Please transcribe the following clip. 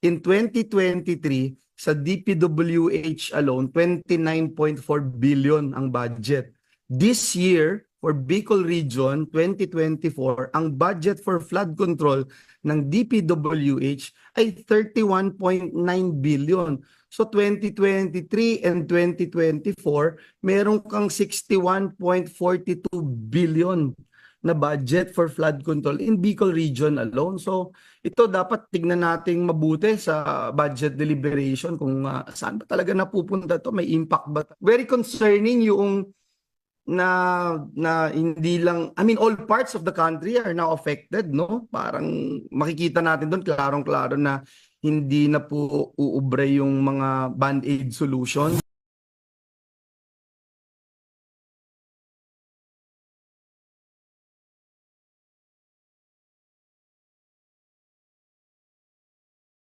In 2023, sa DPWH alone, 29.4 billion ang budget. This year, for Bicol Region 2024, ang budget for flood control ng DPWH ay 31.9 billion. So 2023 and 2024, meron kang 61.42 billion na budget for flood control in Bicol Region alone. So ito dapat tignan nating mabuti sa budget deliberation kung saan ba talaga napupunta to, may impact ba. Very concerning yung na hindi lang, I mean all parts of the country are now affected, no? Parang makikita natin doon klarong-klaro na hindi na po uubre yung mga band-aid solution.